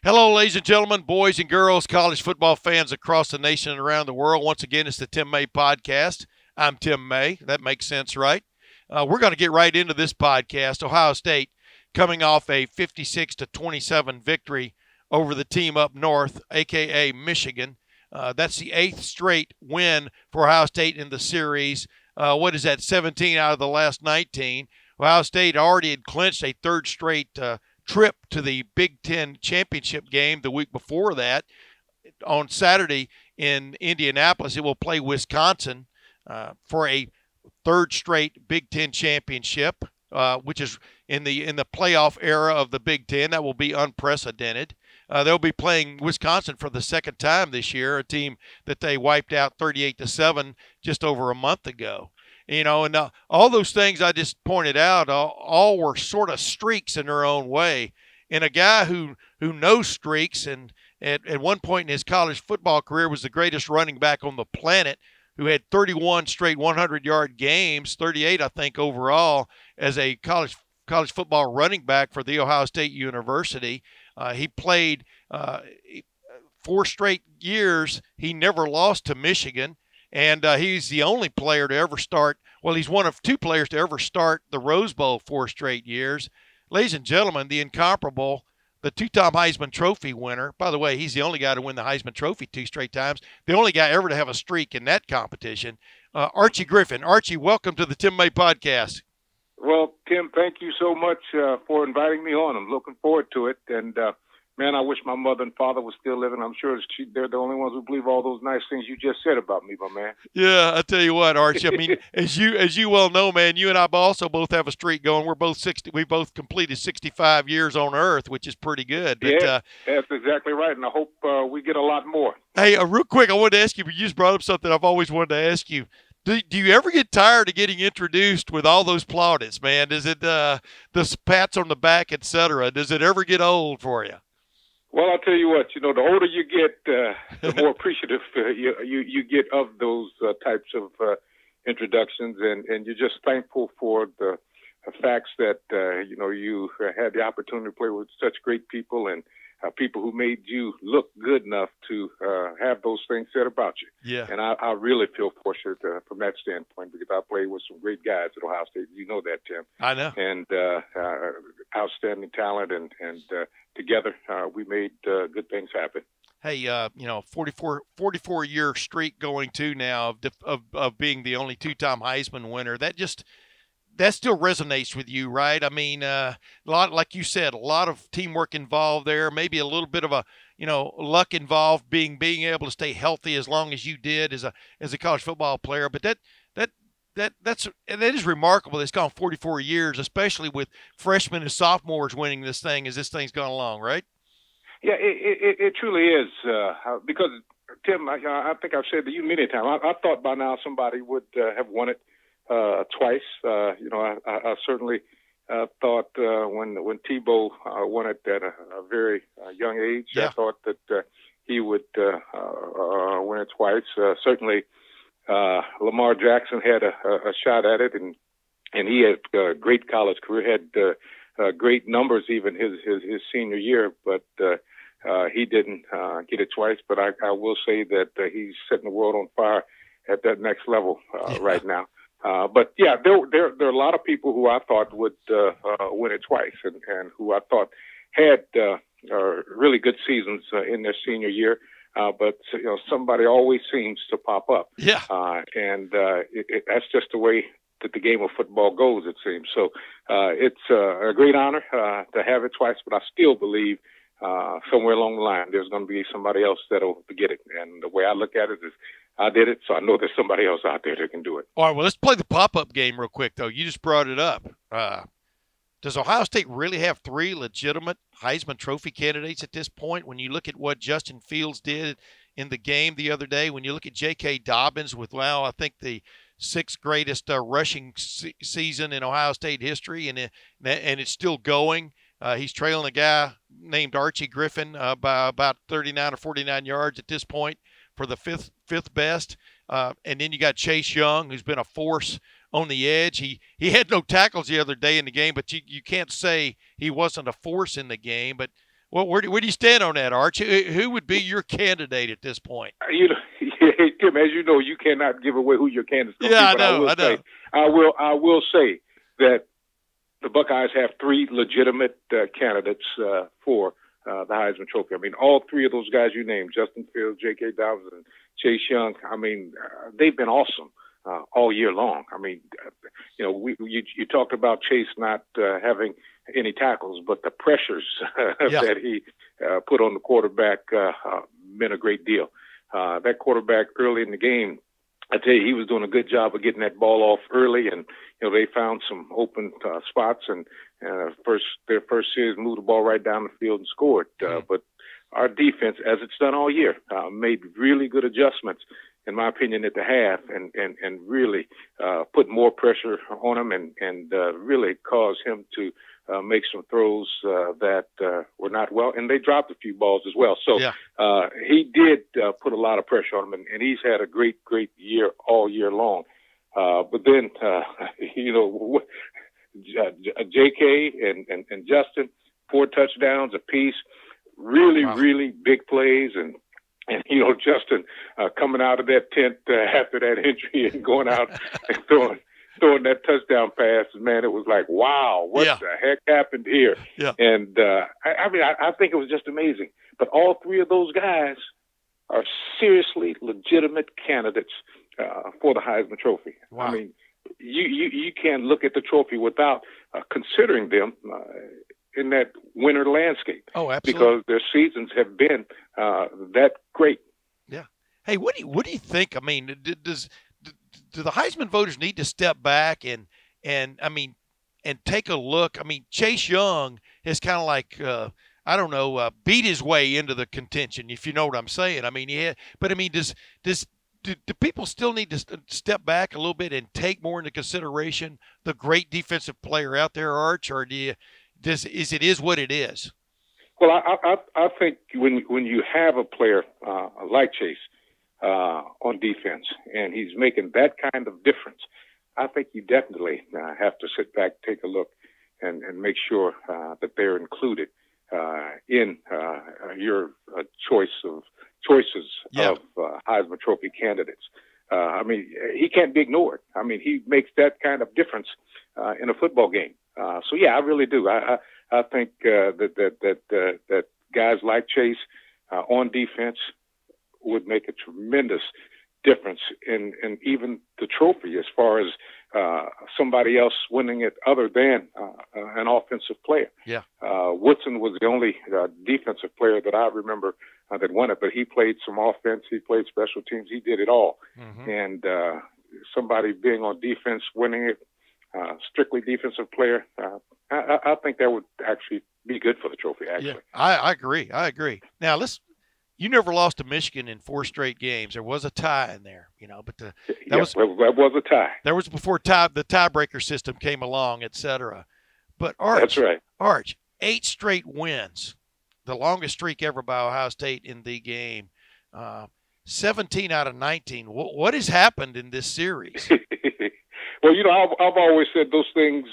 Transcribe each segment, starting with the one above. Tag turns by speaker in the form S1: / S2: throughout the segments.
S1: Hello, ladies and gentlemen, boys and girls, college football fans across the nation and around the world. Once again, it's the Tim May Podcast. I'm Tim May. That makes sense, right? We're going to get right into this podcast. Ohio State coming off a 56-27 victory over the team up north, a.k.a. Michigan. That's the 8th straight win for Ohio State in the series. What is that, 17 out of the last 19? Ohio State already had clinched a 3rd straight trip to the Big Ten championship game the week before that. On Saturday in Indianapolis, it will play Wisconsin for a 3rd straight Big Ten championship, which is in the playoff era of the Big Ten. That will be unprecedented. They'll be playing Wisconsin for the 2nd time this year, a team that they wiped out 38-7 just over a month ago. You know, and all those things I just pointed out, all were sort of streaks in their own way. And a guy who knows streaks and at one point in his college football career was the greatest running back on the planet, who had 31 straight 100-yard games, 38, I think, overall, as a college football running back for The Ohio State University. He played 4 straight years. He never lost to Michigan. And he's the only player to ever start. Well, he's one of 2 players to ever start the Rose Bowl 4 straight years. Ladies and gentlemen, the incomparable, the 2-time Heisman Trophy winner. By the way, he's the only guy to win the Heisman Trophy 2 straight times. The only guy ever to have a streak in that competition. Archie Griffin. Archie, welcome to the Tim May Podcast.
S2: Well, Tim, thank you so much for inviting me on. I'm looking forward to it. And, man, I wish my mother and father were still living. I'm sure they're the only ones who believe all those nice things you just said about me, my man.
S1: Yeah, I tell you what, Archie. I mean, as you well know, man, you and I also both have a streak going. We're both 60. We both completed 65 years on Earth, which is pretty good. But,
S2: yeah, that's exactly right, and I hope we get a lot more.
S1: Hey, real quick, I wanted to ask you. You just brought up something I've always wanted to ask you. Do you ever get tired of getting introduced with all those plaudits, man? Is it the pats on the back, et cetera? Does it ever get old for you?
S2: Well, I'll tell you what, the older you get, the more appreciative you get of those types of introductions, and you're just thankful for the facts that, you had the opportunity to play with such great people and people who made you look good enough to have those things said about you.
S1: Yeah.
S2: And I really feel fortunate from that standpoint because I played with some great guys at Ohio State. You know that, Tim.
S1: I know.
S2: And outstanding talent, and together we made good things happen.
S1: Hey, 44-year streak going to now of being the only 2-time Heisman winner. That still resonates with you, right? I mean, a lot, like you said, a lot of teamwork involved there. Maybe a little bit of a, luck involved, being able to stay healthy as long as you did as a college football player. But that is remarkable. It's gone 44 years, especially with freshmen and sophomores winning this thing as this thing's gone along, right?
S2: Yeah, it truly is. Because Tim, I think I've said to you many times. I thought by now somebody would have won it twice. I certainly thought when Tebow won it at a very young age,
S1: yeah.
S2: I thought that he would win it twice. Certainly, Lamar Jackson had a shot at it, and he had a great college career, had great numbers even his senior year, but he didn't get it twice. But I will say that he's setting the world on fire at that next level right now. But yeah, there are a lot of people who I thought would win it twice, and who I thought had really good seasons in their senior year. But somebody always seems to pop up.
S1: Yeah.
S2: And that's just the way that the game of football goes, it seems. So it's a great honor to have it twice, but I still believe somewhere along the line there's going to be somebody else that'll get it. And the way I look at it is, I did it, so I know there's somebody else out there that can do it.
S1: All right, well, let's play the pop-up game real quick, though. You just brought it up. Does Ohio State really have 3 legitimate Heisman Trophy candidates at this point? When you look at what Justin Fields did in the game the other day, when you look at J.K. Dobbins with now, I think, the 6th greatest rushing season in Ohio State history, and it's still going. He's trailing a guy named Archie Griffin by about 39 or 49 yards at this point for the fifth best. And then you got Chase Young, who's been a force on the edge. He had no tackles the other day in the game, but you can't say he wasn't a force in the game. But well, where do you stand on that, Arch? Who would be your candidate at this point?
S2: Tim, as you know, you cannot give away who your candidate's going to be.
S1: Yeah,
S2: But
S1: I know.
S2: I will say that the Buckeyes have three legitimate candidates for the Heisman Trophy. I mean, all three of those guys you named, Justin Fields, J.K. Dobbins, and Chase Young, I mean, they've been awesome all year long. I mean, you talked about Chase not having any tackles, but the pressures that he put on the quarterback meant a great deal. That quarterback early in the game, I tell you, he was doing a good job of getting that ball off early, and they found some open spots, and their first series moved the ball right down the field and scored. But our defense, as it's done all year, made really good adjustments, in my opinion, at the half, and really put more pressure on him, and really caused him to make some throws that were not well, and they dropped a few balls as well. So he did put a lot of pressure on him, and he's had a great year all year long. But then, J.K. and Justin, 4 touchdowns apiece, really big plays, and Justin coming out of that tent after that injury and going out and throwing that touchdown pass, man, it was like, wow, what the heck happened here? Yeah. And I think it was just amazing. But all three of those guys are seriously legitimate candidates for the Heisman Trophy. Wow. I mean, you can't look at the trophy without considering them in that winter landscape.
S1: Oh, absolutely.
S2: Because their seasons have been that great.
S1: Yeah. Hey, what do you think? I mean, do the Heisman voters need to step back and take a look? I mean, Chase Young is kind of like beat his way into the contention, if you know what I'm saying. I mean, yeah, but I mean, do people still need to step back a little bit and take more into consideration the great defensive player out there, Arch, or is what it is?
S2: Well, I think when you have a player like Chase on defense and he's making that kind of difference, I think you definitely have to sit back, take a look, and make sure that they're included in your choices of Heisman Trophy candidates. I mean, he can't be ignored. I mean, he makes that kind of difference in a football game. So yeah, I really do. I think that guys like Chase on defense would make a tremendous difference in even the trophy, as far as somebody else winning it other than an offensive player.
S1: Yeah.
S2: Woodson was the only defensive player that I remember that won it, but he played some offense, he played special teams, he did it all. Mm-hmm. And somebody being on defense, winning it, strictly defensive player, I think that would actually be good for the trophy, actually.
S1: Yeah, I agree. Now, you never lost to Michigan in 4 straight games. There was a tie in there, but that was
S2: a tie.
S1: That was before the tiebreaker system came along, etc. But Arch,
S2: that's right.
S1: Arch, 8 straight wins, the longest streak ever by Ohio State in the game. 17 out of 19. What has happened in this series?
S2: Well, I've always said those things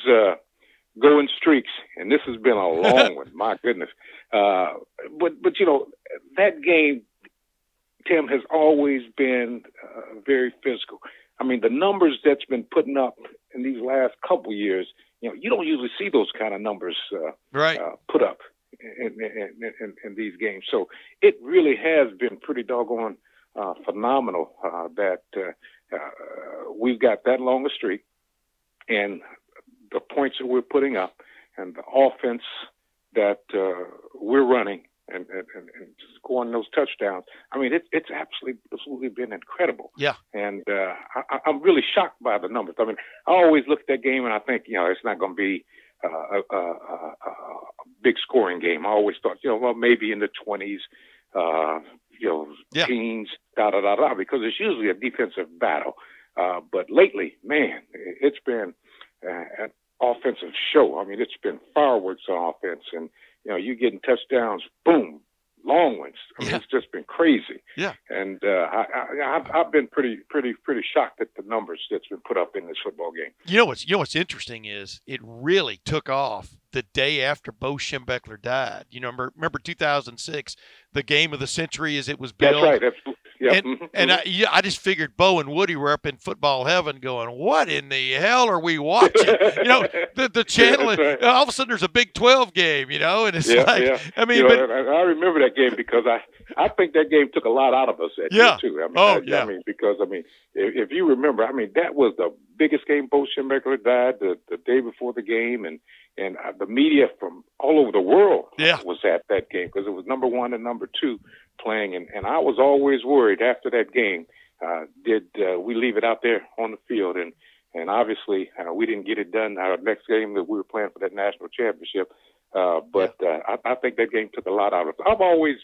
S2: go in streaks, and this has been a long one. My goodness. But that game, Tim, has always been very physical. I mean, the numbers that's been putting up in these last couple years, you don't usually see those kind of numbers put up in these games. So it really has been pretty doggone phenomenal that we've got that long a streak, and the points that we're putting up, and the offense that we're running, and scoring those touchdowns. I mean, it's absolutely been incredible.
S1: Yeah.
S2: And I'm really shocked by the numbers. I mean, I always look at that game and I think, it's not going to be a big scoring game. I always thought, maybe in the 20s, teens, because it's usually a defensive battle. But lately, man, it's been an offensive show. I mean, it's been fireworks on offense, and you're getting touchdowns, boom, long ones. I mean, it's just been crazy.
S1: Yeah.
S2: And I've been pretty shocked at the numbers that's been put up in this football game.
S1: You know what's interesting is it really took off the day after Bo Schembechler died. You know, remember 2006, the game of the century as it was billed.
S2: That's right. Yep.
S1: And I just figured Bo and Woody were up in football heaven going, what in the hell are we watching? You know, the channel,
S2: right.
S1: All of a sudden there's a Big 12 game, you know, and it's I mean,
S2: I remember that game because I think that game took a lot out of us that year too. I mean, because if you remember, I mean, that was the biggest game. Bo Schembechler died the day before the game, and the media from all over the world was at that game because it was number 1 and number 2 playing, and I was always worried after that game, did we leave it out there on the field, and obviously we didn't get it done. Our next game that we were playing for that national championship, but I think that game took a lot out of us. I've always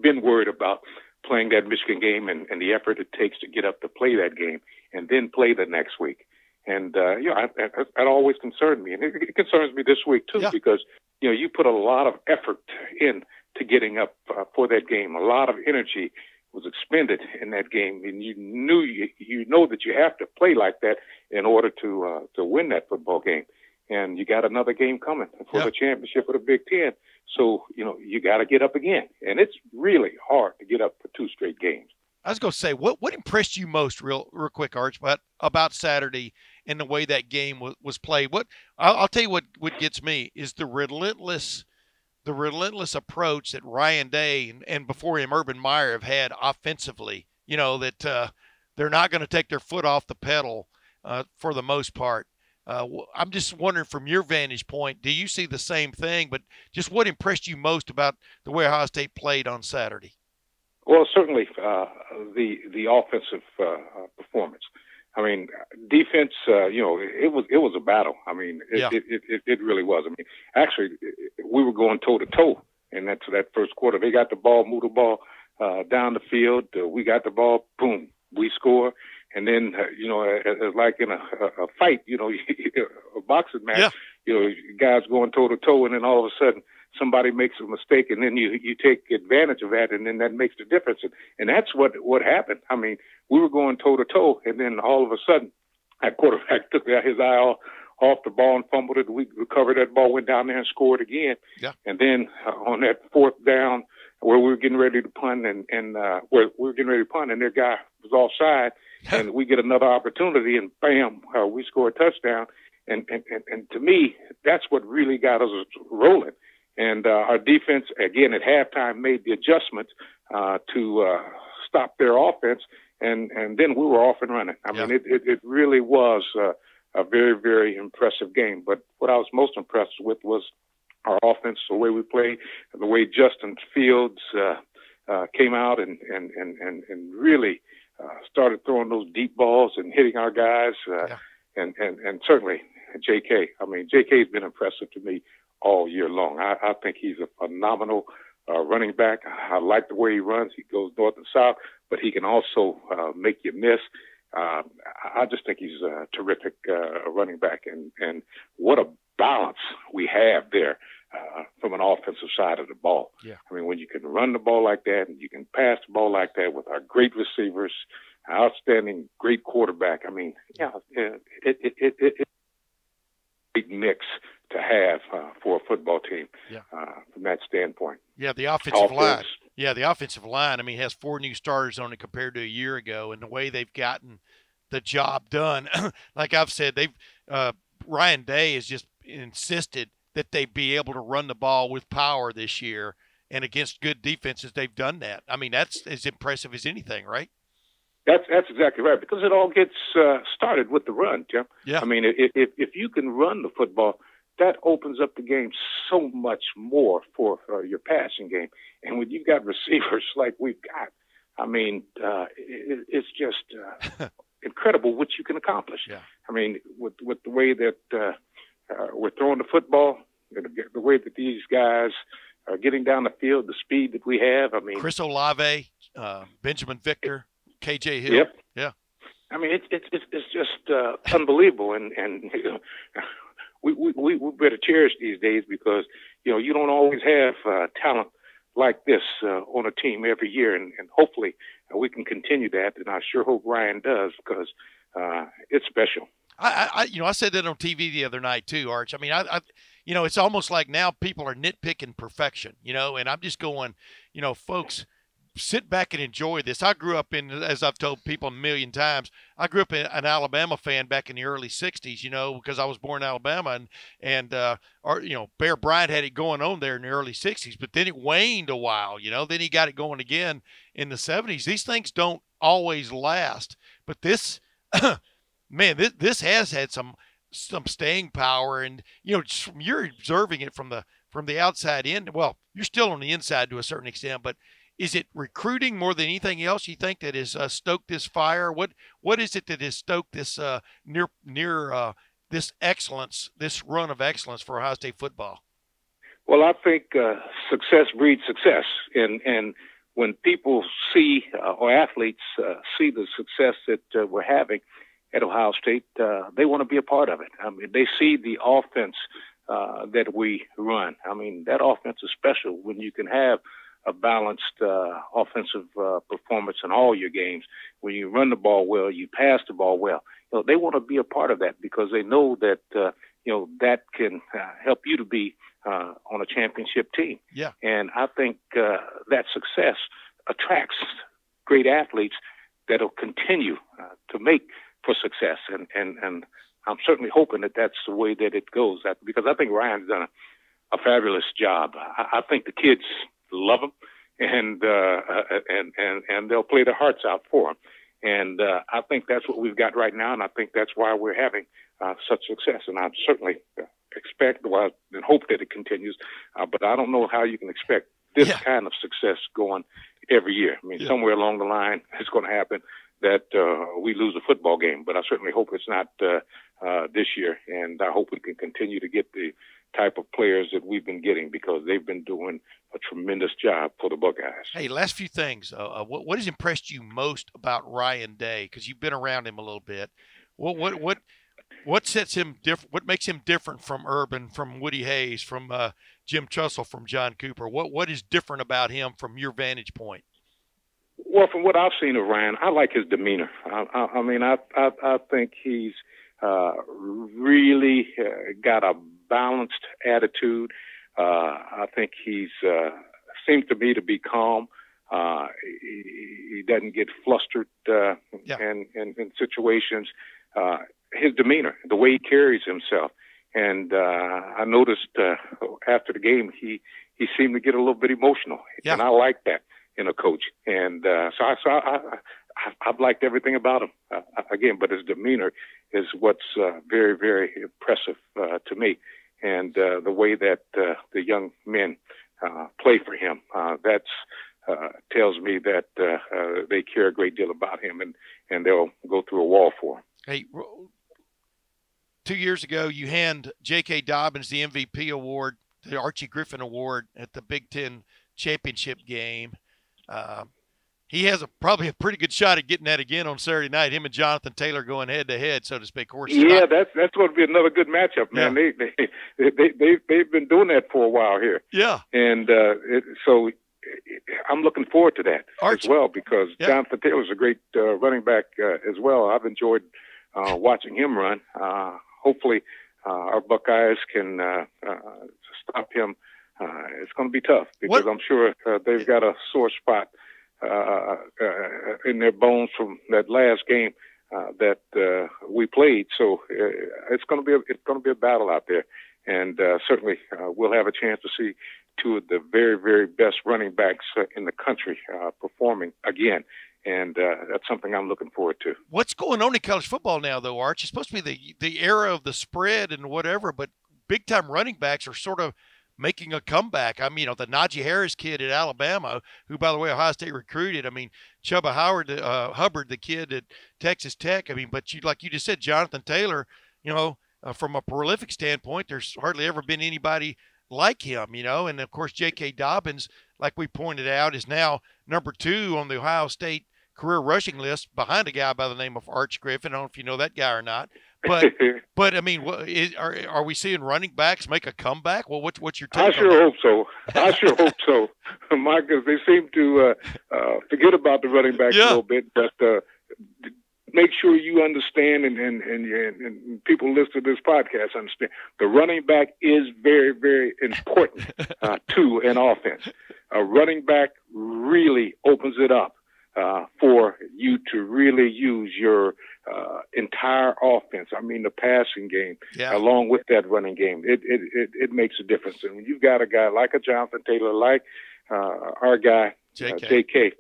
S2: been worried about playing that Michigan game and the effort it takes to get up to play that game and then play the next week. And, that always concerned me. And it concerns me this week, too, because, you put a lot of effort in to getting up for that game. A lot of energy was expended in that game. And you know that you have to play like that in order to win that football game. And you got another game coming for the championship of the Big Ten. So, you got to get up again. And it's really hard to get up for 2 straight games.
S1: I was going to say, what impressed you most, real quick, Arch, about Saturday and the way that game was played? I'll tell you what gets me is the relentless approach that Ryan Day and before him Urban Meyer have had offensively. That they're not going to take their foot off the pedal for the most part. I'm just wondering from your vantage point, do you see the same thing? But just what impressed you most about the way Ohio State played on Saturday?
S2: Well, certainly the offensive performance. I mean, defense. It was a battle. I mean, it really was. I mean, actually, we were going toe to toe in that first quarter. They got the ball, moved the ball down the field. We got the ball, boom, we score. And then, it's like in a fight, a boxing match, guys going toe to toe, and then all of a sudden somebody makes a mistake, and then you take advantage of that, and then that makes the difference. And that's what happened. I mean, we were going toe to toe, and then all of a sudden, that quarterback took his eye off the ball and fumbled it. We recovered that ball, went down there and scored again. Yeah. And then on that 4th down, where we were getting ready to punt, and their guy was offside, and we get another opportunity, and bam, we score a touchdown. And to me, that's what really got us rolling. And our defense, again, at halftime made the adjustments to stop their offense, and then we were off and running. I mean, it really was a very, very impressive game. But what I was most impressed with was our offense, the way we played, the way Justin Fields came out and really started throwing those deep balls and hitting our guys, and certainly J.K. I mean, J.K.'s been impressive to me all year long. I think he's a phenomenal running back. I like the way he runs. He goes north and south, but he can also make you miss. I just think he's a terrific running back, and what a balance we have there from an offensive side of the ball. Yeah. I mean, when you can run the ball like that and you can pass the ball like that with our great receivers, outstanding, great quarterback. I mean, it's a big mix to have for a football team from that standpoint.
S1: Yeah, the offensive line. Yeah, the offensive line, I mean, has 4 new starters on it compared to a year ago, and the way they've gotten the job done, like I've said, Ryan Day has just insisted that they be able to run the ball with power this year, and against good defenses, they've done that. I mean, that's as impressive as anything, right?
S2: That's exactly right, because it all gets started with the run, Jim. Yeah. I mean, if you can run the football, that opens up the game so much more for your passing game. And when you've got receivers like we've got, I mean, it's just incredible what you can accomplish. Yeah. I mean, with the way that we're throwing the football, the way that these guys are getting down the field, the speed that we have. I mean,
S1: Chris Olave, Benjamin Victor, KJ Hill.
S2: Yep.
S1: Yeah.
S2: I mean, it's just unbelievable, and we better cherish these days because you don't always have talent like this on a team every year, and hopefully we can continue that. And I sure hope Ryan does, because it's special.
S1: I said that on TV the other night too, Arch. I mean, it's almost like now people are nitpicking perfection, and I'm just going, folks, sit back and enjoy this. I grew up as I've told people a million times, I grew up an Alabama fan back in the early '60s, because I was born in Alabama, and Bear Bryant had it going on there in the early '60s, but then it waned a while, then he got it going again in the '70s. These things don't always last, but this, man, this has had some staying power, and you're observing it from the outside in. Well, you're still on the inside to a certain extent, but is it recruiting more than anything else you think that has stoked this fire? What is it that has stoked this this excellence, this run of excellence for Ohio State football?
S2: Well, I think success breeds success, and when people see or athletes see the success that we're having at Ohio State, they want to be a part of it. I mean, they see the offense that we run. I mean, that offense is special when you can have a balanced offensive performance in all your games. When you run the ball well, you pass the ball well. They want to be a part of that, because they know that that can help you to be on a championship team.
S1: Yeah.
S2: And I think that success attracts great athletes that'll continue to make for success. And I'm certainly hoping that that's the way that it goes, because I think Ryan's done a fabulous job. I think the kids love him, and they'll play their hearts out for him. And I think that's what we've got right now, and I think that's why we're having such success. And I certainly expect, and hope that it continues, but I don't know how you can expect this kind of success going every year. I mean, somewhere along the line, it's going to happen that we lose a football game, but I certainly hope it's not this year, and I hope we can continue to get the type of players that we've been getting, because they've been doing a tremendous job for the Buckeyes.
S1: Hey, last few things. What has impressed you most about Ryan Day? Because you've been around him a little bit. What sets him different? What makes him different from Urban, from Woody Hayes, from Jim Trussell, from John Cooper? What is different about him from your vantage point?
S2: Well, from what I've seen of Ryan, I like his demeanor. I mean, I think he's really got a balanced attitude. I think he's seems to me to be calm. He doesn't get flustered in situations. His demeanor, the way he carries himself, and I noticed after the game he seemed to get a little bit emotional, and I like that in a coach. And so I've liked everything about him. Again, but his demeanor is what's very, very impressive to me. And the way that the young men play for him, that's tells me that they care a great deal about him, and they'll go through a wall for him.
S1: Hey, 2 years ago, you hand J.K. Dobbins the MVP award, the Archie Griffin award at the Big Ten championship game. He has probably a pretty good shot at getting that again on Saturday night. Him and Jonathan Taylor going head to head, so to speak. Of course,
S2: that's going to be another good matchup, man. Yeah. They've been doing that for a while here.
S1: Yeah,
S2: and so I'm looking forward to that as well, because Jonathan Taylor's a great running back as well. I've enjoyed watching him run. Hopefully, our Buckeyes can stop him. It's going to be tough, because I'm sure they've got a sore spot in their bones from that last game that we played. So it's going to be a battle out there, and certainly we'll have a chance to see two of the very, very best running backs in the country performing again. And that's something I'm looking forward to.
S1: What's going on in college football now, though, Arch? It's supposed to be the era of the spread and whatever, but big-time running backs are sort of making a comeback. I mean, the Najee Harris kid at Alabama, who, by the way, Ohio State recruited. I mean, Chuba Hubbard, the kid at Texas Tech. I mean, but like you just said, Jonathan Taylor, from a prolific standpoint, there's hardly ever been anybody like him, And, of course, J.K. Dobbins, like we pointed out, is now number 2 on the Ohio State career rushing list behind a guy by the name of Archie Griffin. I don't know if you know that guy or not. but I mean, are we seeing running backs make a comeback? Well, what's your take
S2: I
S1: on
S2: sure
S1: that?
S2: hope so. I sure hope so. Because they seem to forget about the running backs a little bit, but make sure you understand and people listen to this podcast understand the running back is very, very important to an offense. A running back really opens it up for you to really use your entire offense. I mean, the passing game along with that running game. It makes a difference. And when you've got a guy like a Jonathan Taylor, like our guy, J.K.,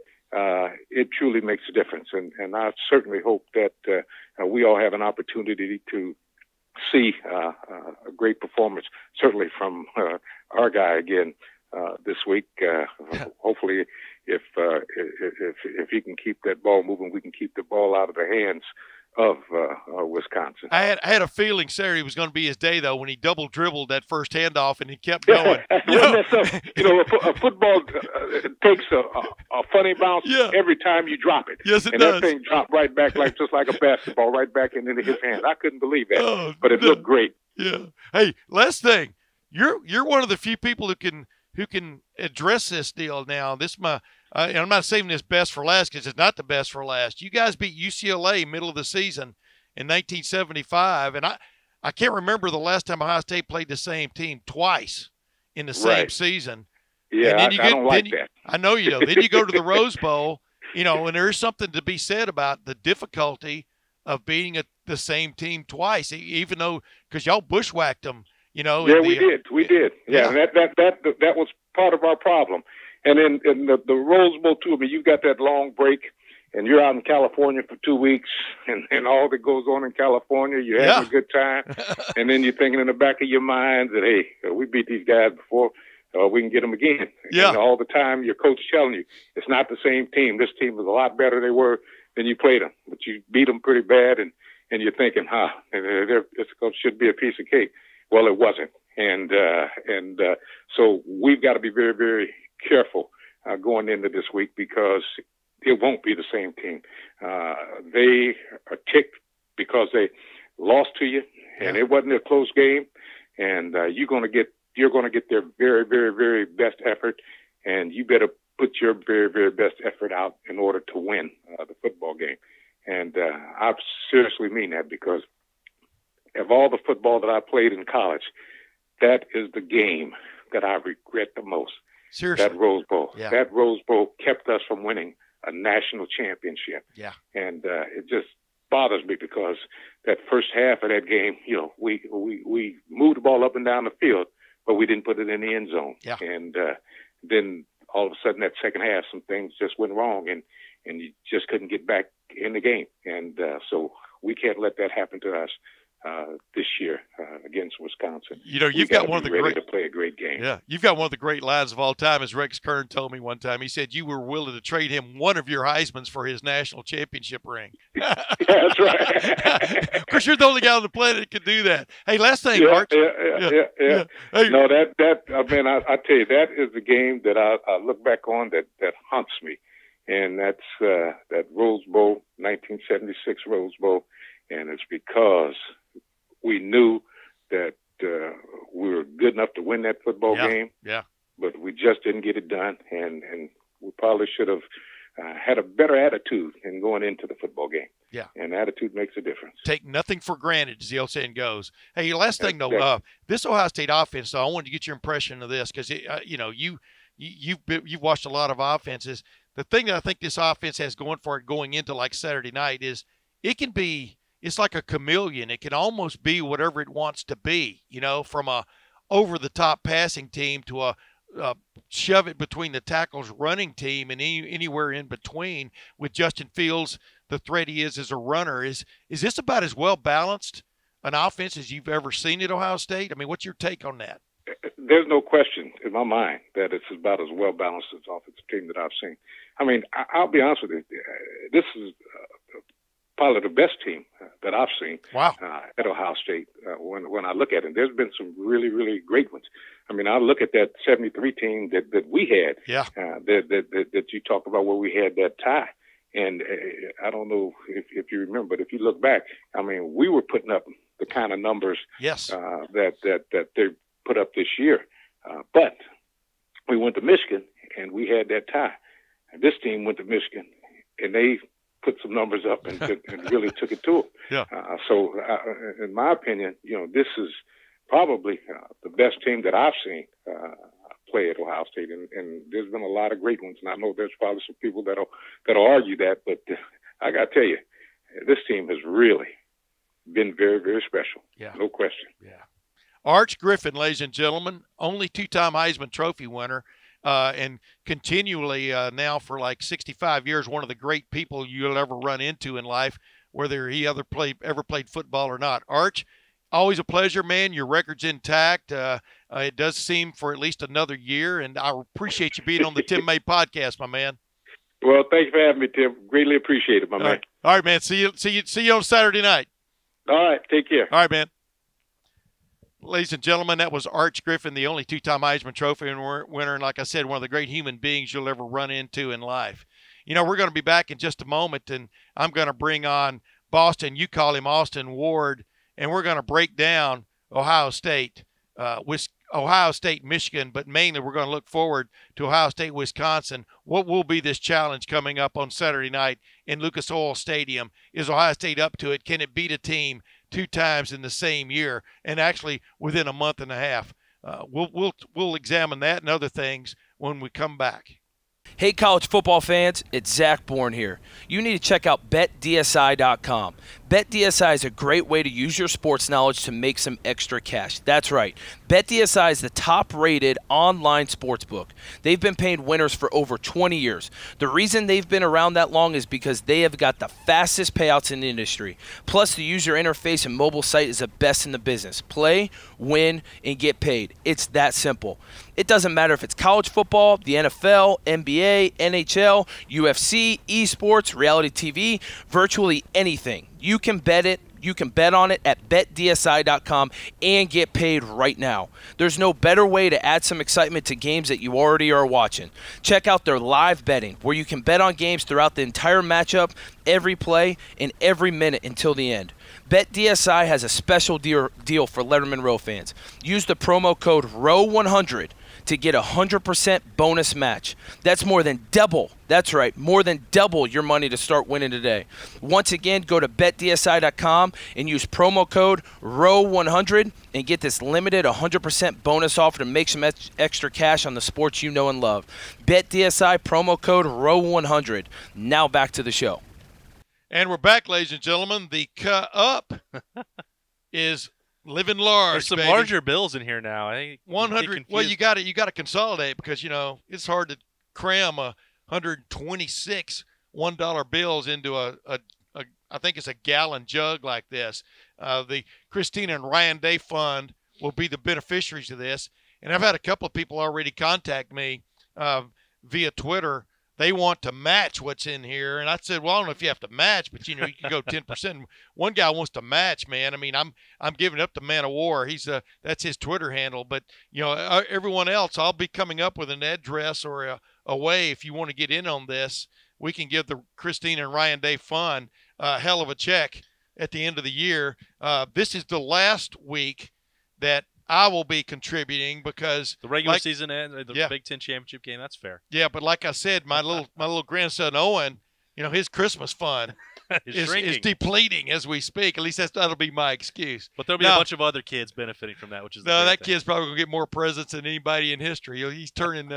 S2: it truly makes a difference. And I certainly hope that we all have an opportunity to see a great performance, certainly from our guy again this week. Hopefully, if he can keep that ball moving, we can keep the ball out of the hands of Wisconsin.
S1: I had a feeling Saturday was going to be his day, though, when he double dribbled that first handoff and he kept going.
S2: A football takes a funny bounce every time you drop it.
S1: Yes, it
S2: and
S1: does.
S2: That thing dropped right back just like a basketball, right back into his hand. I couldn't believe that, but it looked great.
S1: Yeah. Hey, last thing, you're one of the few people who can address this deal now. And I'm not saving this best for last because it's not the best for last. You guys beat UCLA middle of the season in 1975, and I can't remember the last time Ohio State played the same team twice in the same season.
S2: Yeah, and then I don't like that.
S1: I know you don't. Then you go to the Rose Bowl, and there is something to be said about the difficulty of beating the same team twice, even though because y'all bushwhacked them. We
S2: did. Yeah. And that was part of our problem. And in the Rose Bowl too, I mean, you've got that long break, and you're out in California for 2 weeks, and all that goes on in California, you're having a good time, and then you're thinking in the back of your mind that, hey, we beat these guys before, we can get them again.
S1: Yeah.
S2: And all the time, your coach telling you it's not the same team. This team was a lot better they were than you played them, but you beat them pretty bad, and you're thinking, this should be a piece of cake. Well, it wasn't, and so we've got to be very, very careful going into this week because it won't be the same team. They are ticked because they lost to you, and it wasn't a close game. And you're going to get their very, very, very best effort, and you better put your very, very best effort out in order to win the football game. And I seriously mean that because of all the football that I played in college, that is the game that I regret the most.
S1: Seriously.
S2: That Rose Bowl.
S1: Yeah.
S2: That Rose Bowl kept us from winning a national championship.
S1: Yeah.
S2: And it just bothers me because that first half of that game, we moved the ball up and down the field, but we didn't put it in the end zone.
S1: Yeah.
S2: And then all of a sudden that second half, some things just went wrong and you just couldn't get back in the game. And so we can't let that happen to us this year against Wisconsin.
S1: You've got one of the
S2: great to play a great game.
S1: Yeah, you've got one of the great lines of all time, as Rex Kern told me one time. He said you were willing to trade him one of your Heismans for his national championship ring.
S2: Yeah, that's right.
S1: Of course, you're the only guy on the planet that can do that. Hey, last thing, Arch.
S2: Yeah. Hey. No, I tell you, that is the game that I look back on that haunts me, and that's that Rose Bowl, 1976 Rose Bowl, and it's because we knew that we were good enough to win that football game, but we just didn't get it done, and we probably should have had a better attitude in going into the football game.
S1: Yeah,
S2: and attitude makes a difference.
S1: Take nothing for granted, as the old saying goes. Hey, last thing though, this Ohio State offense. So I wanted to get your impression of this because you've watched a lot of offenses. The thing that I think this offense has going for it going into like Saturday night is it can be. It's like a chameleon. It can almost be whatever it wants to be, from a over-the-top passing team to a shove it between the tackles running team and anywhere in between with Justin Fields, the threat he is as a runner. Is this about as well-balanced an offense as you've ever seen at Ohio State? I mean, what's your take on that?
S2: There's no question in my mind that it's about as well-balanced as offensive team that I've seen. I mean, I'll be honest with you. This is probably the best team that I've seen at Ohio State. When I look at it, there's been some really, really great ones. I mean, I look at that 73 team that we had, that you talked about where we had that tie. And I don't know if you remember, but if you look back, I mean, we were putting up the kind of numbers
S1: yes.
S2: that they put up this year. But we went to Michigan, and we had that tie. And this team went to Michigan, and they put some numbers up and really took it to them.
S1: Yeah.
S2: So in my opinion, this is probably the best team that I've seen play at Ohio State, and there's been a lot of great ones. And I know there's probably some people that'll argue that, but I got to tell you, this team has really been very, very special.
S1: Yeah.
S2: No question.
S1: Yeah. Archie Griffin, ladies and gentlemen, only two-time Heisman Trophy winner, and continually now for like 65 years, one of the great people you'll ever run into in life, whether he ever played football or not. Arch, always a pleasure, man. Your record's intact. It does seem for at least another year, and I appreciate you being on the Tim May podcast, my man.
S2: Well, thanks for having me, Tim. Greatly appreciate it, my man.
S1: All right, man. See you on Saturday night.
S2: All right, take care.
S1: All right, man. Ladies and gentlemen, that was Archie Griffin, the only two-time Heisman Trophy winner, and like I said, one of the great human beings you'll ever run into in life. We're going to be back in just a moment, and I'm going to bring on Boston. You call him Austin Ward, and we're going to break down Ohio State, Michigan, but mainly we're going to look forward to Ohio State, Wisconsin. What will be this challenge coming up on Saturday night in Lucas Oil Stadium? Is Ohio State up to it? Can it beat a team two times in the same year and actually within a month and a half? We'll examine that and other things when we come back.
S3: Hey college football fans, it's Zach Bourne here. You need to check out BetDSI.com. BetDSI is a great way to use your sports knowledge to make some extra cash. That's right. BetDSI is the top-rated online sportsbook. They've been paying winners for over 20 years. The reason they've been around that long is because they have got the fastest payouts in the industry. Plus, the user interface and mobile site is the best in the business. Play, win, and get paid. It's that simple. It doesn't matter if it's college football, the NFL, NBA, NHL, UFC, esports, reality TV, virtually anything. You can bet it. You can bet on it at BetDSI.com and get paid right now. There's no better way to add some excitement to games that you already are watching. Check out their live betting, where you can bet on games throughout the entire matchup, every play, and every minute until the end. BetDSI has a special deal for Lettermen Row fans. Use the promo code ROW100 to get a 100% bonus match. That's more than double. That's right, more than double your money to start winning today. Once again, go to BetDSI.com and use promo code ROW100 and get this limited 100% bonus offer to make some extra cash on the sports you know and love. BetDSI promo code ROW100. Now back to the show.
S1: And we're back, ladies and gentlemen. The up is living large.
S4: There's some
S1: baby.
S4: larger bills in here now.
S1: 100. Well, you got to consolidate because it's hard to cram 126 $1 bills into a I think it's a gallon jug like this. The Christina and Ryan Day Fund will be the beneficiaries of this, and I've had a couple of people already contact me via Twitter. They want to match what's in here. And I said, well, I don't know if you have to match, but, you can go 10%. One guy wants to match, man. I mean, I'm giving up the Man of War. That's his Twitter handle. But, everyone else, I'll be coming up with an address or a way if you want to get in on this. We can give the Christine and Ryan Day Fund a hell of a check at the end of the year. This is the last week that I will be contributing because
S4: the regular season and the Big Ten championship game. That's fair.
S1: Yeah, but like I said, my little grandson Owen, his Christmas fund is depleting as we speak. At least that'll be my excuse.
S4: But there'll be a bunch of other kids benefiting from that, which is
S1: that kid's probably gonna get more presents than anybody in history. He's turning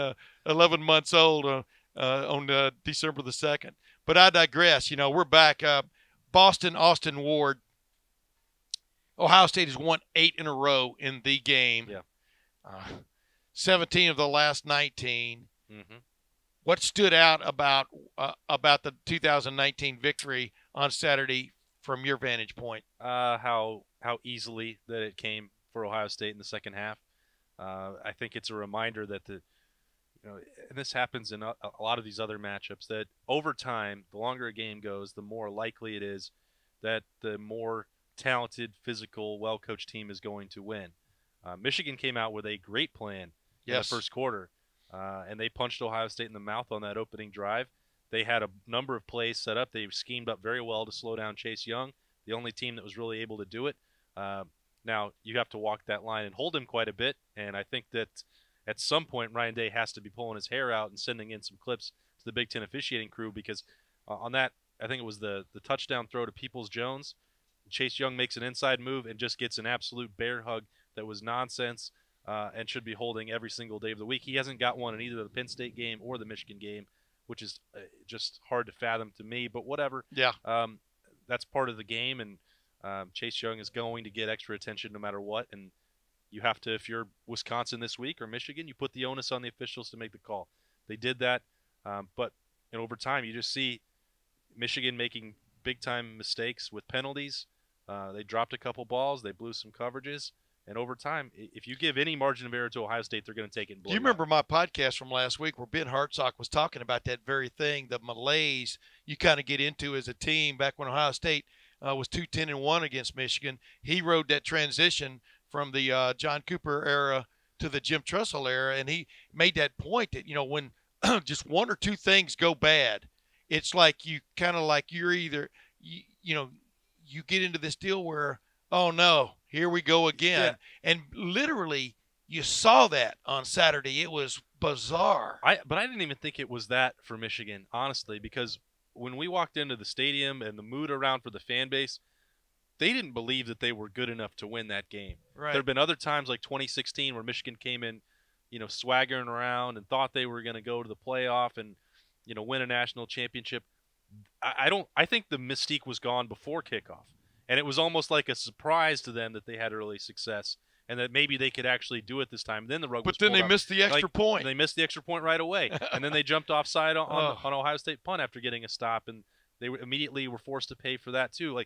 S1: 11 months old on December the 2nd. But I digress. We're back. Boston, Austin Ward. Ohio State has won 8 in a row in the game.
S4: Yeah.
S1: 17 of the last 19.
S4: Mm-hmm.
S1: What stood out about the 2019 victory on Saturday from your vantage point?
S4: How easily that it came for Ohio State in the second half. I think it's a reminder that and this happens in a lot of these other matchups, that over time, the longer a game goes, the more likely it is that the more talented, physical, well-coached team is going to win. Michigan came out with a great plan in the first quarter, and they punched Ohio State in the mouth on that opening drive. They had a number of plays set up. They schemed up very well to slow down Chase Young, the only team that was really able to do it. Now, you have to walk that line and hold him quite a bit, and I think that at some point Ryan Day has to be pulling his hair out and sending in some clips to the Big Ten officiating crew, because on that, I think it was the touchdown throw to Peoples-Jones, Chase Young makes an inside move and just gets an absolute bear hug that was nonsense and should be holding every single day of the week. He hasn't got one in either the Penn State game or the Michigan game, which is just hard to fathom to me, but whatever.
S1: Yeah.
S4: That's part of the game, and Chase Young is going to get extra attention no matter what, and you have to, if you're Wisconsin this week or Michigan, you put the onus on the officials to make the call. They did that, but over time you just see Michigan making big-time mistakes with penalties. They dropped a couple balls, they blew some coverages, and over time, if you give any margin of error to Ohio State, they're going to take it and blow
S1: Do you remember my podcast from last week where Ben Hartsock was talking about that very thing, the malaise you kind of get into as a team back when Ohio State was 2-10-1 against Michigan? He rode that transition from the John Cooper era to the Jim Tressel era, and he made that point that, when just one or two things go bad, it's like you kind of like you're either, you get into this deal where, oh, no, here we go again. Yeah. And literally you saw that on Saturday. It was bizarre.
S4: But I didn't even think it was that for Michigan, honestly, because when we walked into the stadium and the mood around for the fan base, they didn't believe that they were good enough to win that game.
S1: Right.
S4: There have been other times like 2016 where Michigan came in, swaggering around and thought they were going to go to the playoff and, win a national championship. I think the mystique was gone before kickoff. And it was almost like a surprise to them that they had early success and that maybe they could actually do it this time. And then the rug was pulled out.
S1: But then they missed the extra point.
S4: They missed the extra point right away. And then they jumped offside on Ohio State punt after getting a stop, and they immediately were forced to pay for that too.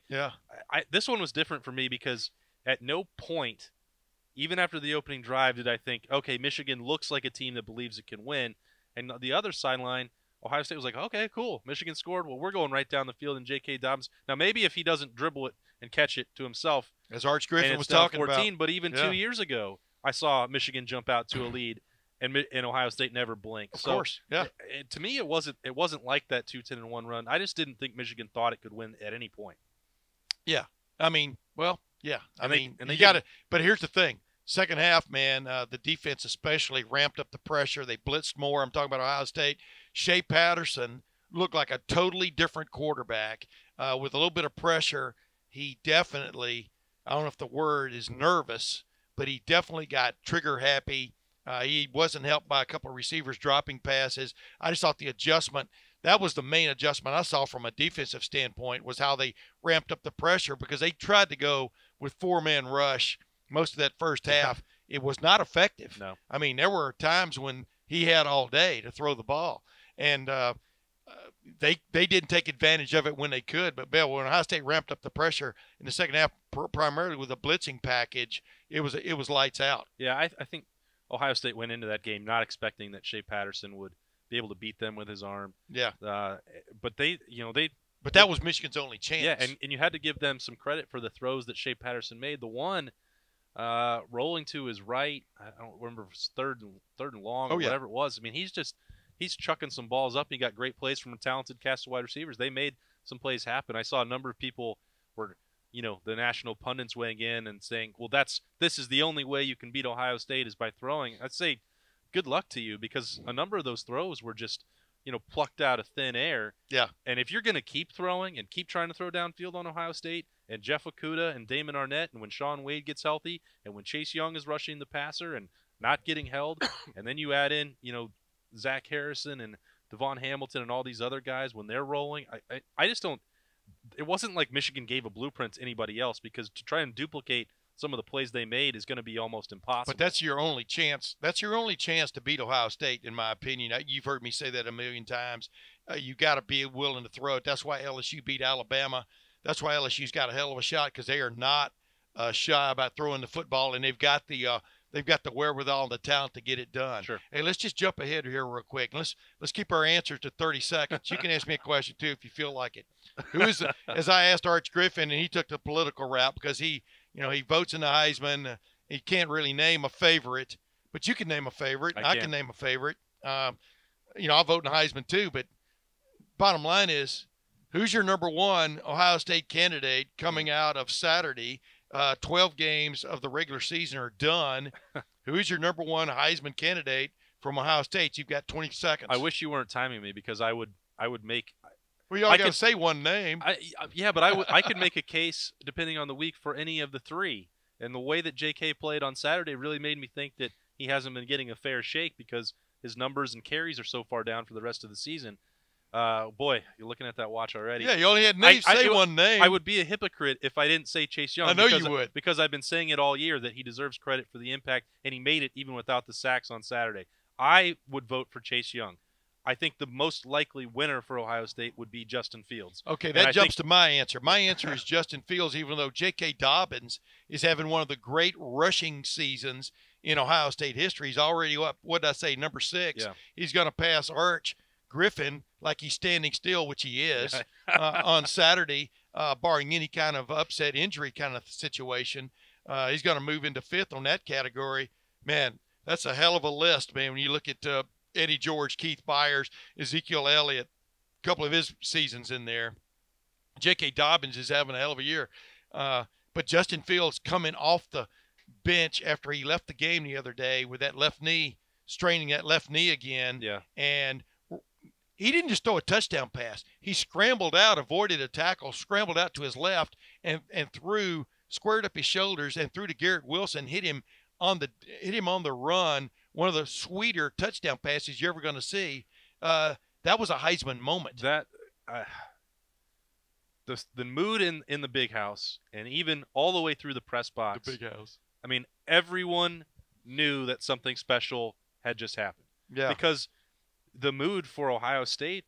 S4: This one was different for me because at no point, even after the opening drive, did I think, okay, Michigan looks like a team that believes it can win. And the other sideline, Ohio State was like, okay, cool. Michigan scored. Well, we're going right down the field, and J.K. Dobbins. Now, maybe if he doesn't dribble it and catch it to himself.
S1: As Archie Griffin was
S4: talking
S1: 14,
S4: about. But even 2 years ago, I saw Michigan jump out to a lead, and Ohio State never blinked.
S1: Of course, yeah.
S4: To me, it wasn't like that 2-10-1 run. I just didn't think Michigan thought it could win at any point.
S1: Yeah. I mean, yeah.
S4: They
S1: you got to – but here's the thing. Second half, man, the defense especially ramped up the pressure. They blitzed more. I'm talking about Ohio State. Shea Patterson looked like a totally different quarterback with a little bit of pressure. He definitely, I don't know if the word is nervous, but he definitely got trigger happy. He wasn't helped by a couple of receivers dropping passes. I just thought the adjustment, that was the main adjustment I saw from a defensive standpoint, was how they ramped up the pressure, because they tried to go with four-man rush most of that first half. It was not effective.
S4: No.
S1: I mean, there were times when he had all day to throw the ball. And they didn't take advantage of it when they could. But, Bill, when Ohio State ramped up the pressure in the second half, primarily with a blitzing package, it was lights out.
S4: Yeah, I think Ohio State went into that game not expecting that Shea Patterson would be able to beat them with his arm.
S1: Yeah.
S4: But
S1: But that was Michigan's only chance.
S4: Yeah, and you had to give them some credit for the throws that Shea Patterson made. The one rolling to his right, I don't remember if it was third and long or whatever it was. I mean, he's chucking some balls up. He got great plays from a talented cast of wide receivers. They made some plays happen. I saw a number of people were, the national pundits weighing in and saying, well, this is the only way you can beat Ohio State is by throwing. I'd say good luck to you, because a number of those throws were just, plucked out of thin air.
S1: Yeah.
S4: And if you're going to keep throwing and keep trying to throw downfield on Ohio State, and Jeff Okudah and Damon Arnett, and when Shaun Wade gets healthy, and when Chase Young is rushing the passer and not getting held, and then you add in, Zach Harrison and Devon Hamilton and all these other guys when they're rolling, I just don't – it wasn't like Michigan gave a blueprint to anybody else, because to try and duplicate some of the plays they made is going to be almost impossible.
S1: But that's your only chance. That's your only chance to beat Ohio State, in my opinion. You've heard me say that a million times. You got to be willing to throw it. That's why LSU beat Alabama. That's why LSU's got a hell of a shot, because they are not shy about throwing the football, and they've got the wherewithal and the talent to get it done.
S4: Sure.
S1: Hey, let's just jump ahead here real quick. Let's keep our answers to 30 seconds. You can ask me a question too if you feel like it. Who is, as I asked Archie Griffin, and he took the political route because he votes in the Heisman. He can't really name a favorite, but you can name a favorite. I can name a favorite. I'll vote in the Heisman too, but bottom line is, who's your number one Ohio State candidate coming out of Saturday? 12 games of the regular season are done. Who's your number one Heisman candidate from Ohio State? You've got 20 seconds.
S4: I wish you weren't timing me because I would make.
S1: We all got to say one name.
S4: Yeah, but I could make a case depending on the week for any of the three. And the way that J.K. played on Saturday really made me think that he hasn't been getting a fair shake because his numbers and carries are so far down for the rest of the season. Boy, you're looking at that watch already.
S1: Yeah, you only had one name.
S4: I would be a hypocrite if I didn't say Chase Young.
S1: I know you would.
S4: Because I've been saying it all year that he deserves credit for the impact, and he made it even without the sacks on Saturday. I would vote for Chase Young. I think the most likely winner for Ohio State would be Justin Fields.
S1: Okay, that jumps to my answer. My answer is Justin Fields, even though J.K. Dobbins is having one of the great rushing seasons in Ohio State history. He's already up, what did I say, number 6.
S4: Yeah.
S1: He's going to pass Archie Griffin like he's standing still, which he is, on Saturday, barring any kind of upset injury kind of situation. He's going to move into 5th on that category. Man, that's a hell of a list, man, when you look at Eddie George, Keith Byers, Ezekiel Elliott, a couple of his seasons in there. J.K. Dobbins is having a hell of a year. But Justin Fields coming off the bench after he left the game the other day with that left knee, straining that left knee again.
S4: Yeah.
S1: And he didn't just throw a touchdown pass. He scrambled out, avoided a tackle, scrambled out to his left, and threw, squared up his shoulders, and threw to Garrett Wilson, hit him on the run. One of the sweeter touchdown passes you're ever going to see. That was a Heisman moment.
S4: That the mood in the big house, and even all the way through the press box.
S1: The big house.
S4: I mean, everyone knew that something special had just happened.
S1: Yeah.
S4: Because the mood for Ohio State,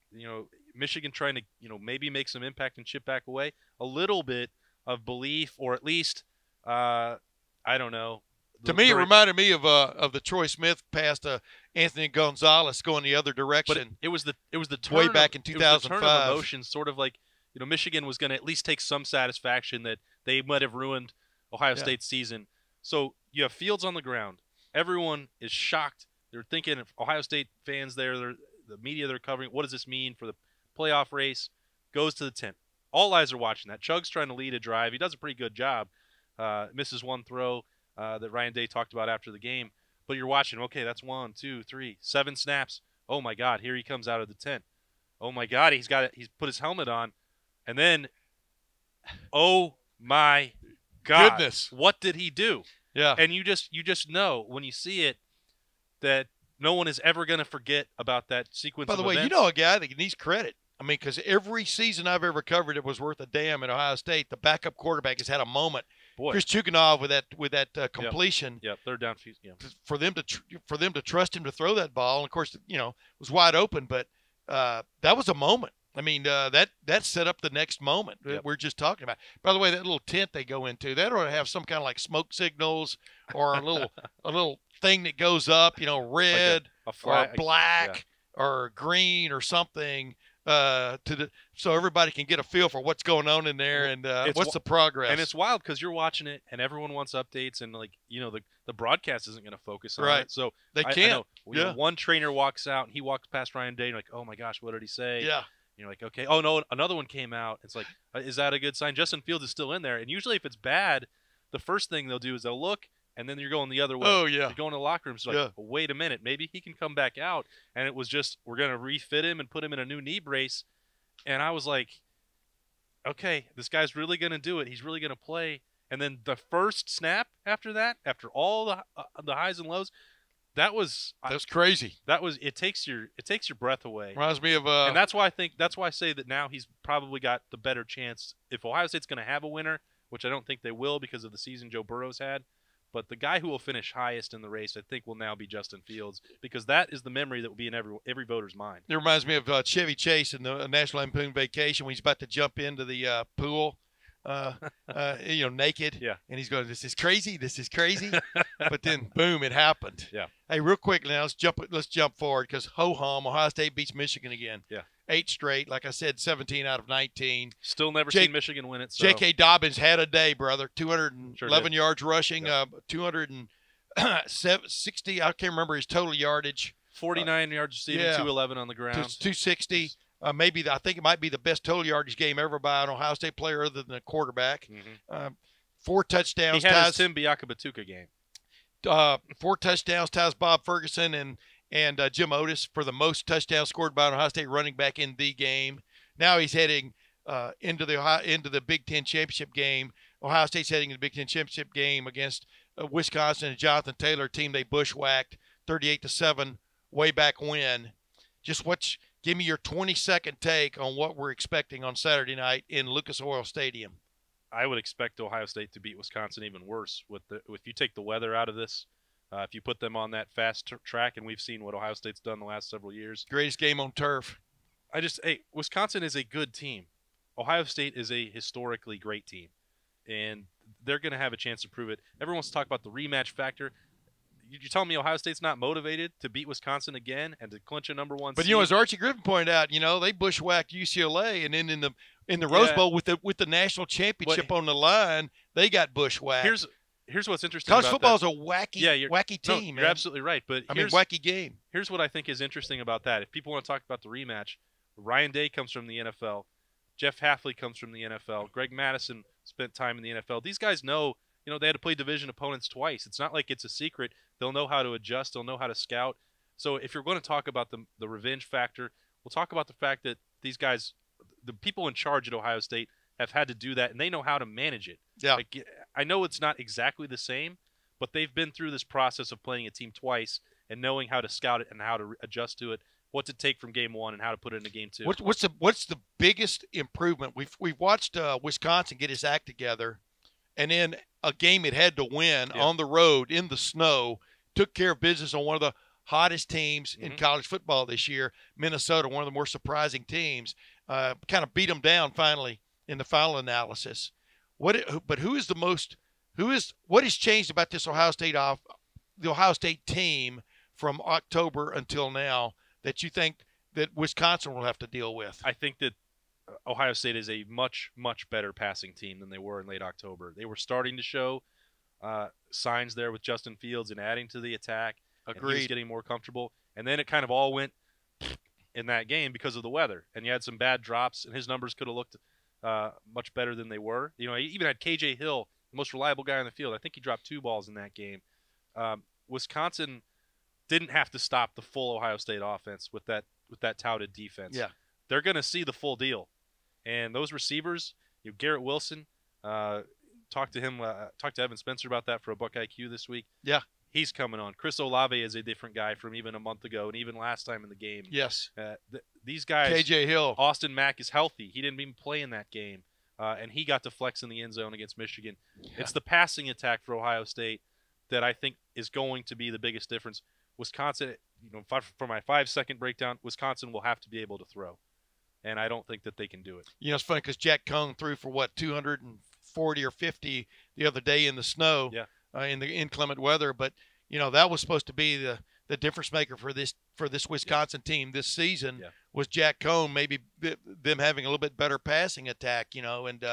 S4: Michigan trying to, maybe make some impact and chip back away, a little bit of belief, or at least, I don't know.
S1: To me, it reminded me of the Troy Smith pass to Anthony Gonzalez going the other direction.
S4: But it was the turn
S1: way back in 2005.
S4: It was the turn of emotion, sort of like Michigan was going to at least take some satisfaction that they might have ruined Ohio State's season. So you have Fields on the ground. Everyone is shocked. They're thinking, if Ohio State fans there, the media they're covering, what does this mean for the playoff race? Goes to the tent. All eyes are watching that. Chug's trying to lead a drive. He does a pretty good job. Misses one throw. That Ryan Day talked about after the game. But you're watching, okay, that's 1, 2, 3, 7 snaps. Oh, my God, here he comes out of the tent. Oh, my God, he's put his helmet on. And then, oh, my God.
S1: Goodness.
S4: What did he do?
S1: Yeah.
S4: And you just know when you see it that no one is ever going to forget about that sequence of events.
S1: By the way, you know a guy that needs credit. I mean, because every season I've ever covered it was worth a damn at Ohio State. The backup quarterback has had a moment.
S4: Boy.
S1: Chris Chukinov with that completion.
S4: Yep, third down. Yeah.
S1: For them to trust him to throw that ball, and of course, was wide open. But that was a moment. I mean, that set up the next moment we're just talking about. By the way, that little tent they go into, that ought to have some kind of like smoke signals or a little thing that goes up, red
S4: like
S1: or black or green or something. So everybody can get a feel for what's going on in there and what's the progress.
S4: And it's wild because you're watching it and everyone wants updates and the broadcast isn't going to focus on it. So
S1: they can't.
S4: I know, one trainer walks out and he walks past Ryan Day and you're like, oh my gosh, what did he say?
S1: Yeah.
S4: And you're like, okay. Oh no, another one came out. It's like, is that a good sign? Justin Fields is still in there. And usually if it's bad, the first thing they'll do is they'll look and then you're going the other way.
S1: Oh, yeah.
S4: You're going to the locker room. So like, well, wait a minute. Maybe he can come back out. And it was just, we're going to refit him and put him in a new knee brace. And I was like, okay, this guy's really going to do it. He's really going to play. And then the first snap after that, after all the highs and lows, that's
S1: crazy.
S4: It takes your breath away.
S1: Reminds me of
S4: and that's why I say that now he's probably got the better chance. If Ohio State's going to have a winner, which I don't think they will because of the season Joe Burrow's had, but the guy who will finish highest in the race, I think, will now be Justin Fields because that is the memory that will be in every voter's mind.
S1: It reminds me of Chevy Chase in the National Lampoon Vacation when he's about to jump into the pool, naked.
S4: Yeah.
S1: And he's going, "This is crazy. This is crazy." But then, boom, it happened.
S4: Yeah.
S1: Hey, real quick now, let's jump forward because ho-hum, Ohio State beats Michigan again.
S4: Yeah.
S1: 8 straight. Like I said, 17 out of 19.
S4: Still never seen Michigan win it. So.
S1: J.K. Dobbins had a day, brother. 211 yards rushing, 260. I can't remember his total yardage.
S4: 49 yards receiving, 211 on the ground.
S1: 260. I think it might be the best total yardage game ever by an Ohio State player other than a quarterback. 4 touchdowns.
S4: He had his Tim Biakabatuka game.
S1: 4 touchdowns ties Bob Ferguson and Jim Otis for the most touchdowns scored by an Ohio State running back in the game. Now he's heading into the Big Ten championship game. Ohio State's heading into the Big Ten championship game against Wisconsin and Jonathan Taylor, team they bushwhacked 38-7 way back when. Give me your 20-second take on what we're expecting on Saturday night in Lucas Oil Stadium.
S4: I would expect Ohio State to beat Wisconsin even worse. If you take the weather out of this, if you put them on that fast track, and we've seen what Ohio State's done the last several years.
S1: Greatest game on turf.
S4: Wisconsin is a good team. Ohio State is a historically great team, and they're going to have a chance to prove it. Everyone wants to talk about the rematch factor. You're telling me Ohio State's not motivated to beat Wisconsin again and to clinch a number 1 seed?
S1: But as Archie Griffin pointed out, they bushwhacked UCLA, and then in the Rose Bowl with the national championship on the line, they got bushwhacked.
S4: Here's what's interesting.
S1: College
S4: about
S1: football
S4: that.
S1: is a wacky team.
S4: You're absolutely right. But
S1: wacky game.
S4: Here's what I think is interesting about that. If people want to talk about the rematch, Ryan Day comes from the NFL. Jeff Hafley comes from the NFL. Greg Madison spent time in the NFL. These guys know, they had to play division opponents twice. It's not like it's a secret. They'll know how to adjust. They'll know how to scout. So if you're going to talk about the revenge factor, we'll talk about the fact that these guys, the people in charge at Ohio State, have had to do that, and they know how to manage it.
S1: Yeah.
S4: I know it's not exactly the same, but they've been through this process of playing a team twice and knowing how to scout it and how to adjust to it, what to take from game 1 and how to put it into game 2.
S1: What's the biggest improvement? We've watched Wisconsin get his act together, and in a game it had to win on the road in the snow, took care of business on one of the hottest teams in college football this year, Minnesota, one of the more surprising teams, kind of beat them down finally in the final analysis. What has changed about this the Ohio State team from October until now that you think that Wisconsin will have to deal with?
S4: I think that Ohio State is a much, much better passing team than they were in late October. They were starting to show signs there with Justin Fields and adding to the attack.
S1: Agreed.
S4: And he was getting more comfortable. And then it kind of all went in that game because of the weather. And you had some bad drops, and his numbers could have looked much better than they were. He even had KJ Hill, the most reliable guy on the field. I think he dropped 2 balls in that game. Wisconsin didn't have to stop the full Ohio State offense with that touted defense.
S1: Yeah.
S4: They're going to see the full deal. And those receivers, Garrett Wilson, talked to Evan Spencer about that for a Buckeye Q this week.
S1: Yeah.
S4: He's coming on. Chris Olave is a different guy from even a month ago and even last time in the game.
S1: Yes.
S4: These guys.
S1: KJ Hill.
S4: Austin Mack is healthy. He didn't even play in that game. And he got to flex in the end zone against Michigan. Yeah. It's the passing attack for Ohio State that I think is going to be the biggest difference. Wisconsin, for my 5-second breakdown, Wisconsin will have to be able to throw. And I don't think that they can do it.
S1: It's funny because Jack Cohn threw for 240 or 50 the other day in the snow. Yeah. In the inclement weather, but that was supposed to be the difference maker for this Wisconsin team this season was Jack Cohn, maybe them having a little bit better passing attack, and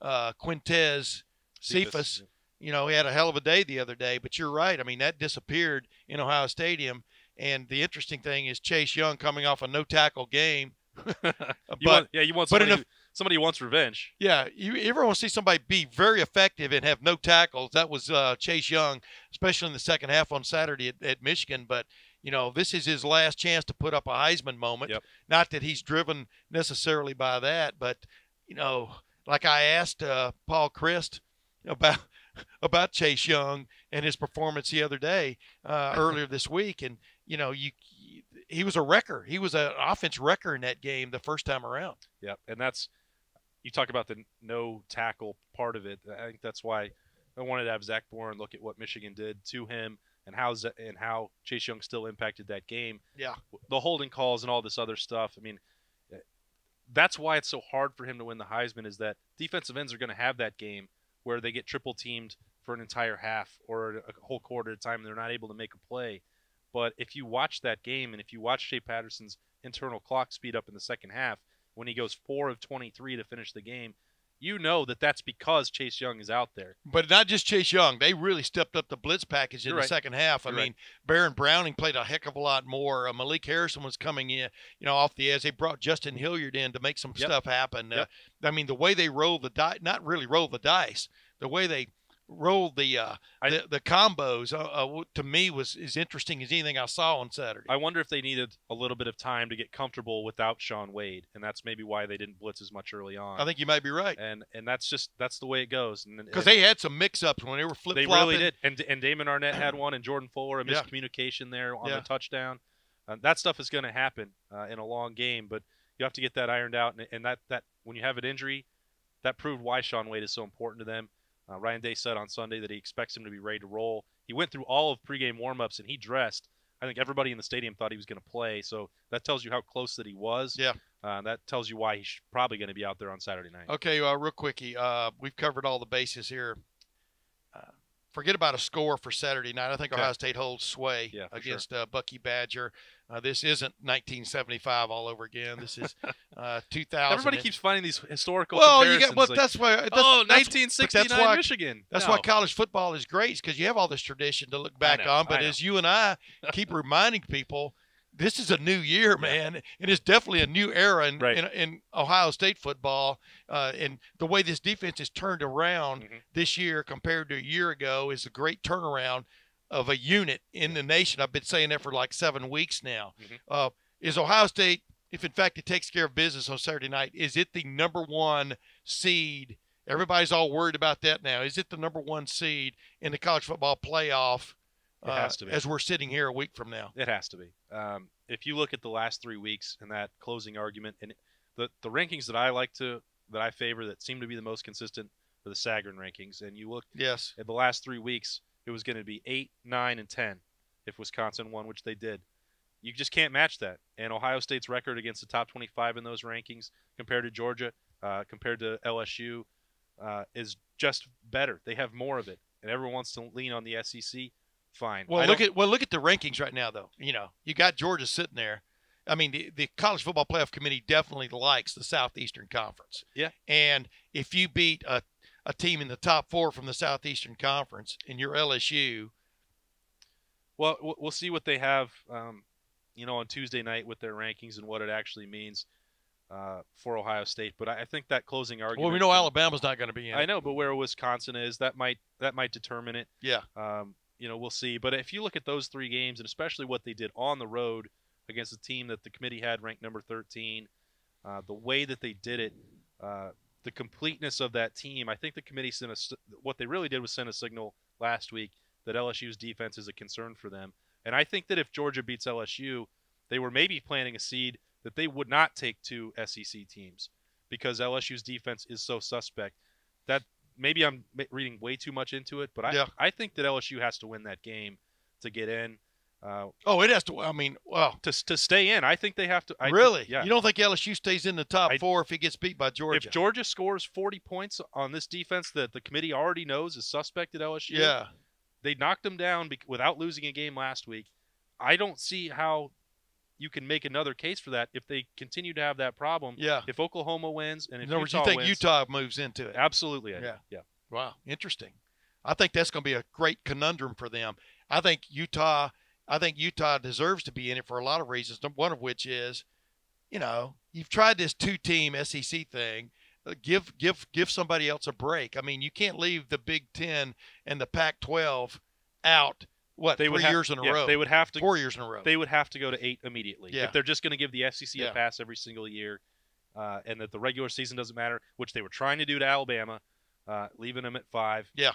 S1: Quintez Cephas, he had a hell of a day the other day, but you're right. I mean, that disappeared in Ohio Stadium, and the interesting thing is Chase Young coming off a no tackle game.
S4: You want somebody who wants revenge.
S1: Yeah, you ever want to see somebody be very effective and have no tackles? That was Chase Young, especially in the second half on Saturday at Michigan. But, this is his last chance to put up a Heisman moment. Yep. Not that he's driven necessarily by that, but, like I asked Paul Christ about Chase Young and his performance the other day, earlier this week. And, he was a wrecker. He was an offense wrecker in that game the first time around.
S4: Yeah, and you talk about the no tackle part of it. I think that's why I wanted to have Zach Bourne look at what Michigan did to him and how Chase Young still impacted that game.
S1: Yeah,
S4: the holding calls and all this other stuff. I mean, that's why it's so hard for him to win the Heisman is that defensive ends are going to have that game where they get triple teamed for an entire half or a whole quarter at a time and they're not able to make a play. But if you watch that game and if you watch Shea Patterson's internal clock speed up in the second half, when he goes 4 of 23 to finish the game, you know that's because Chase Young is out there.
S1: But not just Chase Young. They really stepped up the blitz package in
S4: You're
S1: the
S4: right.
S1: second half. I
S4: You're
S1: mean,
S4: right.
S1: Baron Browning played a heck of a lot more. Malik Harrison was coming in, off the edge. They brought Justin Hilliard in to make some stuff happen.
S4: Yep.
S1: I mean, the way they rolled the dice, not really rolled the dice, the way they rolled the combos to me was as interesting as anything I saw on Saturday.
S4: I wonder if they needed a little bit of time to get comfortable without Shaun Wade, and that's maybe why they didn't blitz as much early on.
S1: I think you might be right.
S4: And that's the way it goes.
S1: Because they had some mix-ups when they were flip-flopping.
S4: They really did. And Damon Arnett had one, and Jordan Fuller, a miscommunication there on the touchdown. That stuff is going to happen in a long game, but you have to get that ironed out. And that when you have an injury, that proved why Shaun Wade is so important to them. Ryan Day said on Sunday that he expects him to be ready to roll. He went through all of pregame warmups and he dressed. I think everybody in the stadium thought he was going to play, so that tells you how close that he was.
S1: Yeah.
S4: That tells you why he's probably going to be out there on Saturday night.
S1: Okay, real quickie. We've covered all the bases here. Forget about a score for Saturday night. I think Ohio State holds sway against Bucky Badger. This isn't 1975 all over again. This is 2000.
S4: Everybody keeps finding these historical comparisons.
S1: Well, that's why.
S4: 1969 Michigan.
S1: That's why college football is great, because you have all this tradition to look back on. But as you and I keep reminding people, this is a new year, man. It is definitely a new era in Ohio State football. And the way this defense is turned around this year compared to a year ago is a great turnaround of a unit in the nation. I've been saying that for like 7 weeks now. Is Ohio State, if in fact it takes care of business on Saturday night, is it the number 1 seed? Everybody's all worried about that now. Is it the number 1 seed in the college football playoff?
S4: It has to be.
S1: As we're sitting here a week from now.
S4: It has to be. If you look at the last 3 weeks and that closing argument, and the rankings that I favor that seem to be the most consistent are the Sagarin rankings, and you look at the last 3 weeks, it was going to be 8, 9, and 10 if Wisconsin won, which they did. You just can't match that. And Ohio State's record against the top 25 in those rankings compared to Georgia, compared to LSU, is just better. They have more of it, and everyone wants to lean on the SEC. Fine.
S1: Well, look at the rankings right now, though. You got Georgia sitting there. I mean, the College Football Playoff Committee definitely likes the Southeastern Conference.
S4: Yeah.
S1: And if you beat a team in the top 4 from the Southeastern Conference and you're LSU,
S4: well, we'll see what they have, on Tuesday night with their rankings and what it actually means for Ohio State. But I think that closing argument.
S1: Well, we know Alabama's not going to be in.
S4: I know, but where Wisconsin is, that might determine it.
S1: Yeah.
S4: We'll see. But if you look at those 3 games, and especially what they did on the road against a team that the committee had ranked number 13, the way that they did it, the completeness of that team, I think the committee what they really did was send a signal last week that LSU's defense is a concern for them. And I think that if Georgia beats LSU, they were maybe planting a seed that they would not take 2 SEC teams because LSU's defense is so suspect. That maybe I'm reading way too much into it, but I think that LSU has to win that game to get in.
S1: It has to. I mean, well,
S4: to stay in, I think they have to.
S1: Really?
S4: Yeah.
S1: You don't think LSU stays in the top 4 if he gets beat by Georgia?
S4: If Georgia scores 40 points on this defense that the committee already knows is suspect at LSU, they knocked them down without losing a game last week. I don't see how you can make another case for that if they continue to have that problem.
S1: Yeah.
S4: If Oklahoma wins and if
S1: in other words,
S4: Utah
S1: you think
S4: wins,
S1: Utah moves into it?
S4: Absolutely. Yeah.
S1: Wow, interesting. I think that's going to be a great conundrum for them. I think Utah deserves to be in it for a lot of reasons. One of which is, you've tried this 2-team SEC thing. Give somebody else a break. I mean, you can't leave the Big Ten and the Pac-12 out. What, 3 years in a row?
S4: They would have to
S1: 4 years in a row.
S4: They would have to go to 8 immediately
S1: if
S4: they're just going to give the SEC a pass every single year, and that the regular season doesn't matter, which they were trying to do to Alabama, leaving them at 5.
S1: Yeah,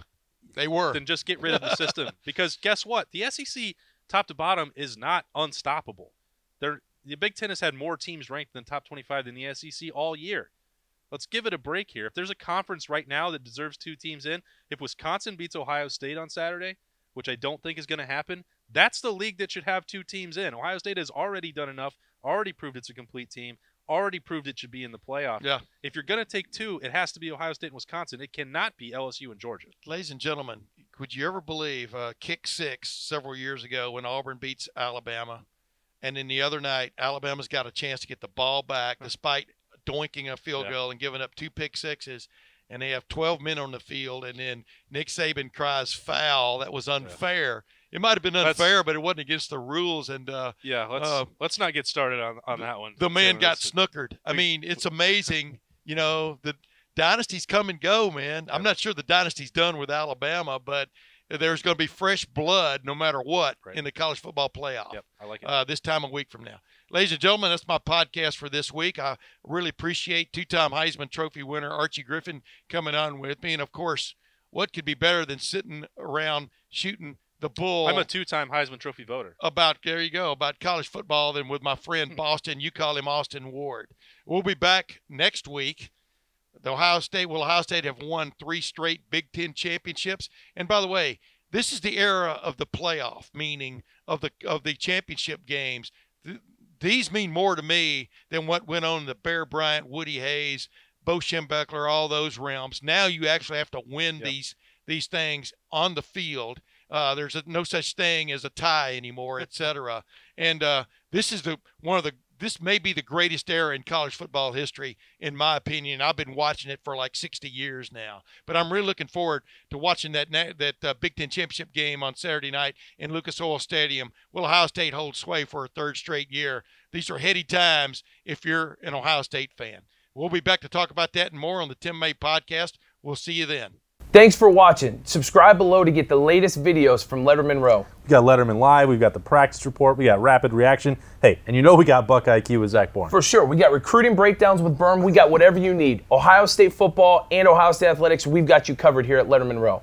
S1: they were.
S4: Then just get rid of the system because guess what? The SEC top to bottom is not unstoppable. The Big Ten has had more teams ranked in the top 25 than the SEC all year. Let's give it a break here. If there's a conference right now that deserves 2 teams in, if Wisconsin beats Ohio State on Saturday, which I don't think is going to happen, that's the league that should have 2 teams in. Ohio State has already done enough, already proved it's a complete team, already proved it should be in the playoff.
S1: Yeah.
S4: If you're going to take 2, it has to be Ohio State and Wisconsin. It cannot be LSU and Georgia.
S1: Ladies and gentlemen, would you ever believe kick 6 several years ago when Auburn beats Alabama, and then the other night Alabama's got a chance to get the ball back despite doinking a field goal and giving up 2 pick sixes, and they have 12 men on the field, and then Nick Saban cries foul. That was unfair. It might have been unfair, but it wasn't against the rules. And
S4: let's not get started on that one.
S1: The man got snookered. I mean, it's amazing. You know, the dynasties come and go, man. I'm not sure the dynasty's done with Alabama, but there's going to be fresh blood no matter what in the college football playoff.
S4: Yep, I like it.
S1: This time a week from now. Ladies and gentlemen, that's my podcast for this week. I really appreciate two-time Heisman Trophy winner Archie Griffin coming on with me. And, of course, what could be better than sitting around shooting the bull?
S4: I'm a two-time Heisman Trophy voter.
S1: About college football than with my friend Boston. You call him Austin Ward. We'll be back next week. Ohio State have won 3 straight Big Ten championships. And by the way, this is the era of the playoff, meaning of the championship games. These mean more to me than what went on in the Bear Bryant, Woody Hayes, Bo Schembechler, all those realms. Now you actually have to win these things on the field. There's no such thing as a tie anymore, etc. And this may be the greatest era in college football history, in my opinion. I've been watching it for like 60 years now. But I'm really looking forward to watching that Big Ten championship game on Saturday night in Lucas Oil Stadium. Will Ohio State hold sway for a 3rd straight year? These are heady times if you're an Ohio State fan. We'll be back to talk about that and more on the Tim May Podcast. We'll see you then.
S3: Thanks for watching. Subscribe below to get the latest videos from Lettermen Row.
S5: We got Letterman Live, we've got the practice report, we got rapid reaction. Hey, and we got Buckeye IQ with Zach Bourne.
S3: For sure. We got recruiting breakdowns with Berm. We got whatever you need. Ohio State football and Ohio State athletics, we've got you covered here at Lettermen Row.